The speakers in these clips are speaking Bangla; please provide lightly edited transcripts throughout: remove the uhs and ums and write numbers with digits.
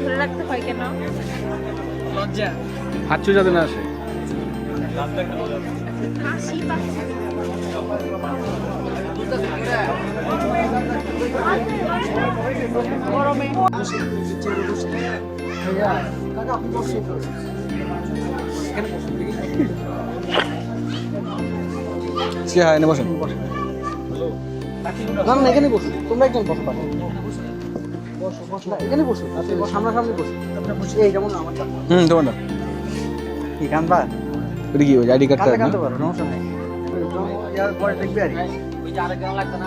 ধরে রাখতে হয় কেন? লজ্জা। হাঁচু যাতে না আসে। হাসি পাচ্ছে। গরমে সে হয় না বসেন। না না এখানে বসো, তোমরা একজন বসো পাশে। বসো না, এখানে বসো, সামনাসামনি বসো। এই যেমন আমারটা তোমার না কি কানবা? ওটা কি ওই আইডি কার্ড কানতে না? কানতে পারো, সমস্যা নাই। ইয়ার পরে দেখবে আর কি। ওই যে আরেক গান লাগতো না?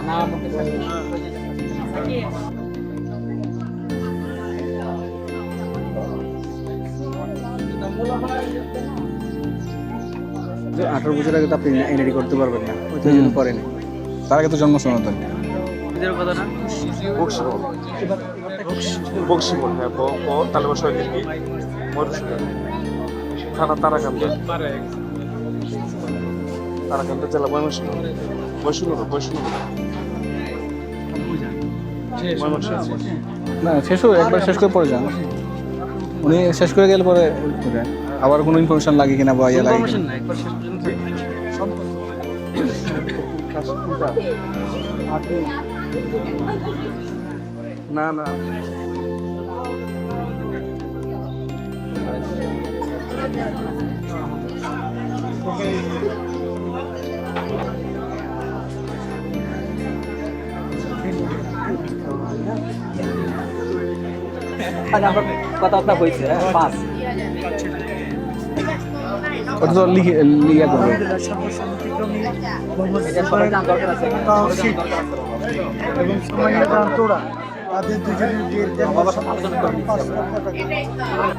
যে 18 বছর আগে তো আপনি এনআইডি করতে পারবেন না, ওই তো জন্য করেন। তার আগে তো জন্ম সনদন। এদের কথা না? বক্সিমল হ্যাঁ তালেবা শহীদ কি থানা তারাকান্ত জেলা ময়মনসিংহ বৈষ্ণব না শেষ হয়ে একবার শেষ করে পরে যান। উনি শেষ করে গেলে পরে আবার কোনো ইনফরমেশন লাগে কিনা বা ইয়ে লাগে ইনফরমেশন না, একবার শেষ পর্যন্ত না না কথাবার্তা হয়েছে, পাস ওটা তো লিখে করবে। এটা সবাই জানার দরকার আছে। এবং সুমাইয়া তোরা তাদের দুজনের বিয়ের দেন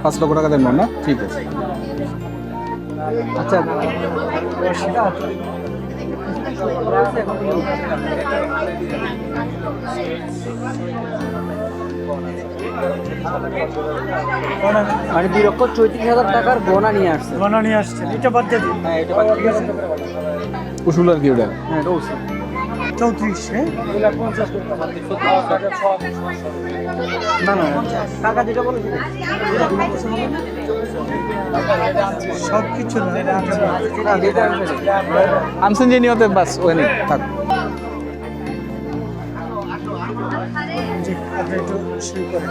5 লক্ষ টাকা দেন না? ঠিক আছে। আচ্ছা মানে 2,34,000 টাকার গহনা নিয়ে আসছে। গণনা নিয়ে আসছেন, এটা বাদ দিয়ে দিন। হ্যাঁ এটা বাদ দিয়ে গেছে। উসুল আর কি ওটা? হ্যাঁ এটা উচিত। 34, হ্যাঁ না না টাকা যেটা বলে সেটা সব কিছু না, না যেটা আছে সেটা। আনছেন যে নিয়তে বাস ওই নেই থাক। জি, আপনি একটু শুরু করেন।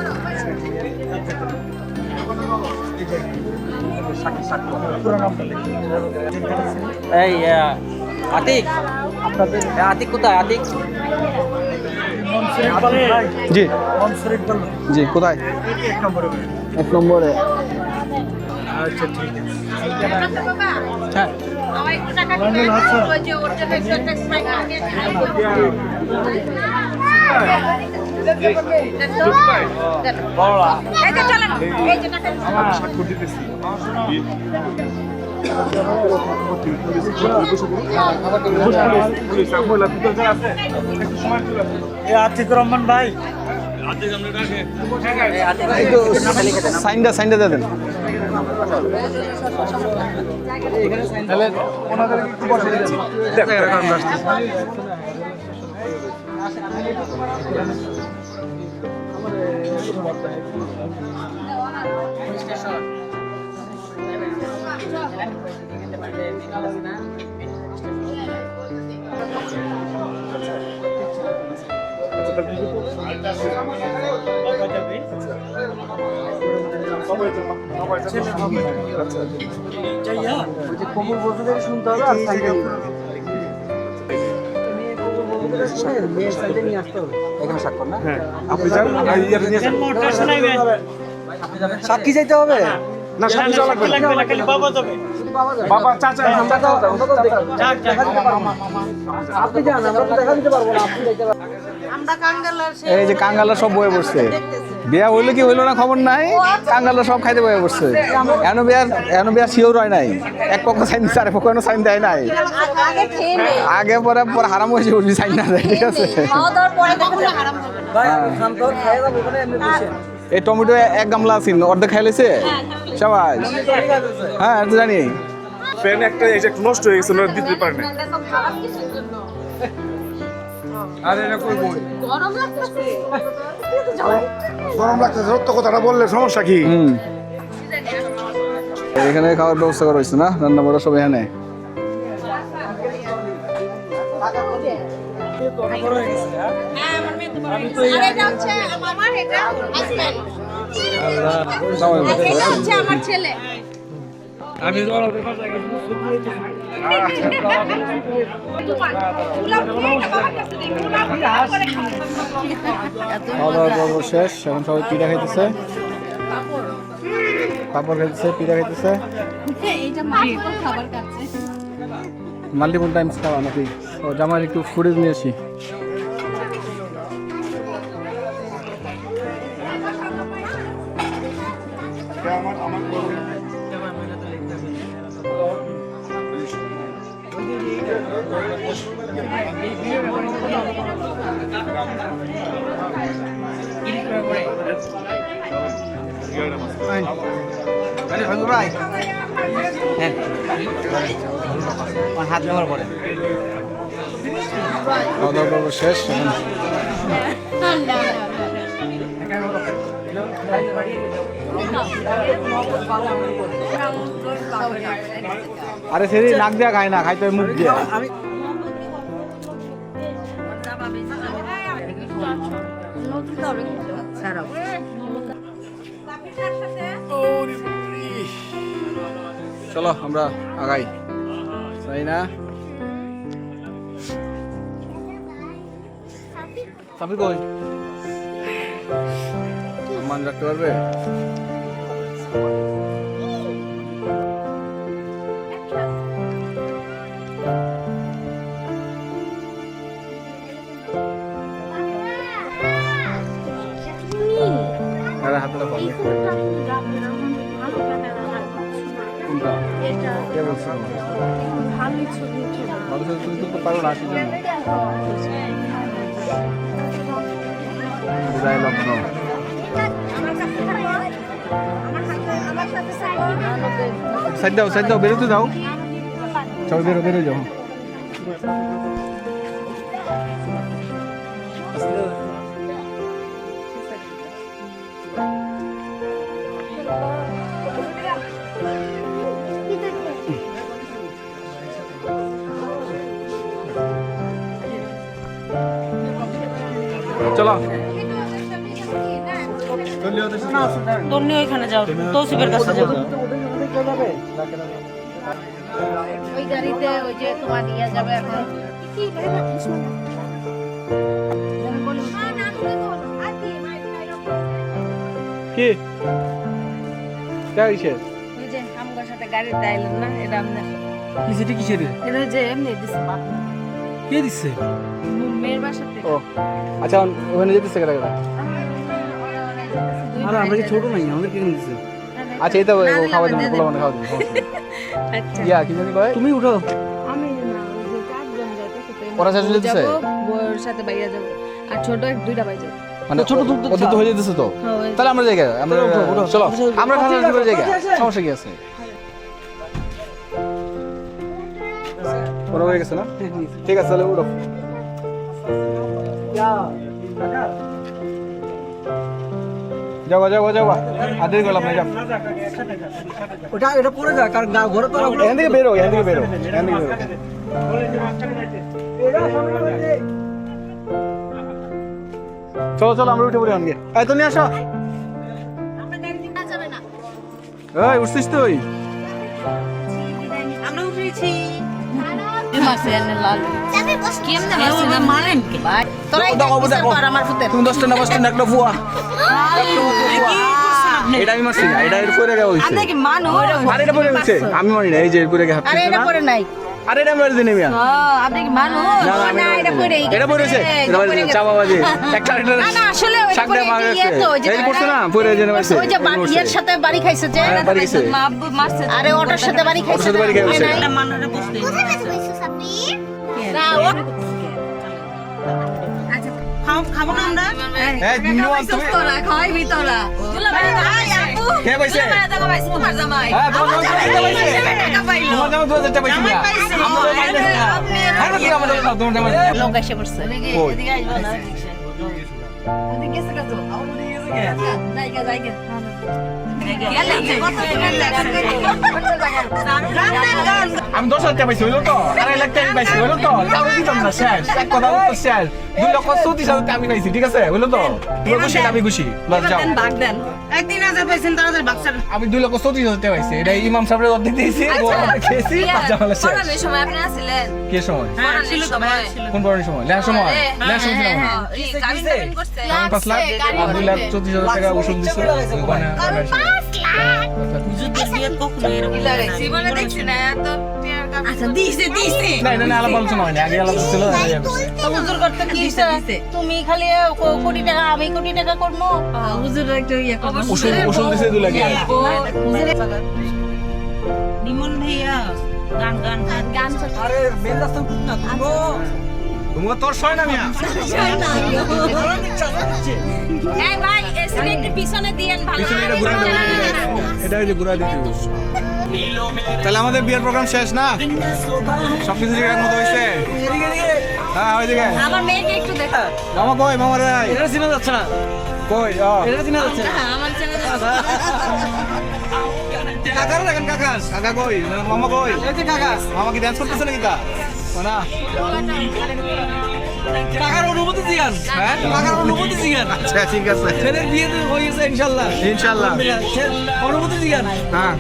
পুরো নামটা লিখুন। এই আতিক, আপনাদের আতিক কোথায়? আতিক মনসুর ইকবাল ভাই, জি মনসুর ইকবাল ভাই, জি কোথায়? 1 নম্বরে। 1 নম্বরে। আচ্ছা ঠিক আছে। বাবা হ্যাঁ আমার একটু টাকা রানুল হাসান। ওই যে ওর জন্য একটা স্প্রাইট আনিয়ে এই যে চলেন, এই যে টাকা স্বাক্ষর দিতেছি এ আতিক রহমান ভাই, সাইনটা দিয়ে দেন। তাহলে ওনাদের একটু বসে দিন। যাইয়া ওই যে কবুল বলতে থেকে শুনতে হবে আর সাইডে নিতে হবে। মেয়ের সাইডে নিয়ে আসতে হবে। এখানে স্বাক্ষর না? হ্যাঁ আপনি যান আর ইয়াতে নিয়ে যান। মোটর শোনাইবেন সাক্ষী যাইতে হবে? না সাথে যাওয়া লাগবে না। লাগবে না, খালি বাবা যাবে। বাবা চাচা চাচা, আমরা তো দেখা দিতে পারবো না। আপনি যান, আমরা তো দেখা দিতে পারবো না, আপনি যাইতে পারবেন। আমরা কাঙ্গালার এই যে কাঙ্গালরা সব বয়ে বসছে। বিয়া হইলো কি হইলো না খবর নাই, কাঙ্গালরা সব খাইতে বয়ে বসছে। এনো বিয়ার শিওর হয় নাই, এক পক্ষ সাইন দিচ্ছে আরেক পক্ষ এনো সাইন দেয় নাই। আগে খেয়ে নে, আগে পরে হারাম হয়েছে উঠবি সাইন না দেয়, ঠিক আছে? খাওয়া দাওয়ার পরে কখনো হারাম হবে না। ভাই খান তো খাইয়ে যাবো, ওখানে এমনি বসে। এই টমেটো 1 গামলা আছে, অর্ধেক খাই লেছে সবাই। হ্যাঁ এটা তো জানি। ফ্যান একটা এই যে নষ্ট হয়ে গেছে ওরা দিতে পারে না। এটা তো খারাপ কিছুর জন্য। আরে এটা কই বই গরম লাগতেছে গরম লাগতেছে সত্য কথাটা বললে সমস্যা কি এখানে খাওয়ার ব্যবস্থা করা হয়েছে না, রান্না বান্না সব এখানে। আর এটা হচ্ছে আমার এটা হাজবেন্ড এটা হচ্ছে আমার ছেলে খাওয়া দাওয়ার পর্ব শেষ, এখন সবাই পিঠা খাইতেছে, পাপড় খাইতেছে, পিঠা খাইতেছে। এইটা মাল্টিপল খাবার খাচ্ছে মাল্টিপল টাইমস খাওয়া নাকি? ও জামাই একটু ফুটেজ নিয়ে আসি। হাত ব্যবহার করে খাওয়া দাওয়ার পর্ব শেষ এখন। আরে সেরি নাক দিয়া খায় না, খাইতে হয় মুখ দিয়া। চলো আমরা আগাই, তাই না? সাফির কই? মান রাখতে পারবে? আরে হাতে রাখো। কোনটা? কে বলছে? ভালো ছবি তুমি তুলতে পারো না, আসি জন্য বিদায় লগ্ন। সাইড দাও, বেরোতে দাও, চল বেরো যাও। চলো তুমি ওইখানে যাও, তৌসিফের কাছে যাও। ওই গাড়িতে ওই যে তোমার নিয়ে যাবে এখন। কি কে হইছে? ওই যে আমার সাথে গাড়িতে আইলেন না, এটা আপনার কিসের কিসের এটা যে এমনি দিছে কে দিচ্ছে? মেয়ের বাসাতে। ও আচ্ছা, ওখানে যেতেছে কেটে কেটে। আরে আমরা কি ছোট নাই, আমাদের কে দিচ্ছে? আচ্ছা, এই তো খাওয়া দাওয়া পোলা মানে খাওয়া দাওয়া। আচ্ছা ইয়া কি জানি কয়? তুমি উঠো। আমি না ওই যে চারজন যাইতেছে তো ওরা শাশুড়ি দিছে? বউর সাথে বাইরে যাব আর ছোট এক দুইটা বাই যাবে। মানে ছোট ওদের তো হয়ে যেতেছে তো, তাহলে আমরা জায়গা আমরা চলো আমরা খাওয়া করে জায়গা, সমস্যা কি আছে? ওরা হয়ে গেছে না? ঠিক আছে, তাহলে উঠো। যাও আদের গেলাম না, যাও। এটা পড়ে যায়, কারণ ঘরে তো এখান থেকে বেরো। চলো আমরা উঠে পড়ি আনগে। এই তো নিয়ে আসো। এই উঠছিস তুই? আমরা উঠেছি। মাসে এনে লাল কেমনে মাসে না মারেন কে ভাই তোরা আমার ফুতে তুমি 10টা না 5টা একটা ফুয়া। এটা আমি মারছি না, এটা এর পরে গেছে হইছে। আপনি কি মানু? আরে এটা পরে হইছে, আমি মারি না, এই যে এর পরে গেছে। আরে এটা পরে নাই। আরে এটা মারি দিনে মিয়া। আপনি কি মানু? না এটা পরে এটা পরে হইছে, এটা পরে চাপা বাজে একটা না আসলে ওই শাকটা মারছে। এই পড়ছে না, পরে জেনে মারছে। ওই যে বাড়ির সাথে বাড়ি খাইছে যে বাড়ি খাইছে। মারছে। আরে ওটার সাথে বাড়ি খাইছে। ওটার সাথে বাড়ি খাইছে। না মানুরে বসতে। কোথায় বসে সাপি? না আচ্ছা খাবো না আমরা। এই দিনও তুমি তোরা খাই ভিতরা। কে পাইছে তোমার জামাই হ্যাঁ তোমার জামাই কে পাইছে টাকা পাইলো তোমার জামাই 2000 টাকা পাইছে না আমরা পাই না হ্যাঁ না আমাদের তোমার জামাই লোক এসে পড়ছে কই? এদিকে আসবো না এদিকে গেছে কত জায়গা জায়গা আমি 10,000 টাকা পাইছি হইলো তো 2.5 লাখ টাকা পাইছি হইলো তো তাও দিতাম না শেষ এক কথা তো শেষ 2,34,000 টাকা আমি পাইছি ঠিক আছে হইলো তো তুমি খুশি আমি খুশি বাস যাও ভাগ দেন একদিন হাজার পাইছেন তাড়াতাড়ি ভাগ ছাড়েন আমি 2,34,000 টাকা পাইছি এটা ইমাম সাহেবের অর্ধেক দিয়েছি খেয়েছি জামালা শেষ পড়ানোর সময় আপনি আসছিলেন কে সময় হ্যাঁ ছিল তো ভাই কোন পড়ানোর সময় লেখার সময় লেখার সময় ছিলাম না। কাবিন টাবিন করছে আমি 5 লাখ আর 2,34,000 টাকা ওষুধ দিছে জীবনে দেখছি না এত আচ্ছা দিছে দিছে না না আলাপ আলোচনা হয়নি আগে আলাপ ছিল তো হুজুর করতে কি দিছে তুমি খালি কোটি টাকা আমি কোটি টাকা করব হুজুর একটু ইয়া করব ওষুধ দিছে 2 লাখ নিমন ভাইয়া গান গান গান আরে মেন রাস্তা না তুমি তোর ছয় না মিয়া এই ভাই এসে একটু পিছনে দিয়েন ভালো পিছনে এটা ঘুরে দেবো এটা ওই যে ঘুরে দিতে তাহলে আমাদের বিয়ের প্রোগ্রাম শেষ না সবকিছু ঠিকঠাক মতো হয়েছে হ্যাঁ ওইদিকে আমার মেয়েকে একটু দেখা মামা কই মামা রে এটা চিনা যাচ্ছে না কই এটা চিনা যাচ্ছে না আমার চ্যানেলে কাকার দেখেন কাকা কাকা কই মামা কই এই যে কাকা মামা কি ডান্স করতেছে নাকি তা না কাকার অনুমতি দিয়ান হ্যাঁ কাকার অনুমতি দিয়ান আচ্ছা ঠিক আছে ছেলের বিয়ে তো হয়ে গেছে ইনশাআল্লাহ ইনশাআল্লাহ অনুমতি দিয়ান হ্যাঁ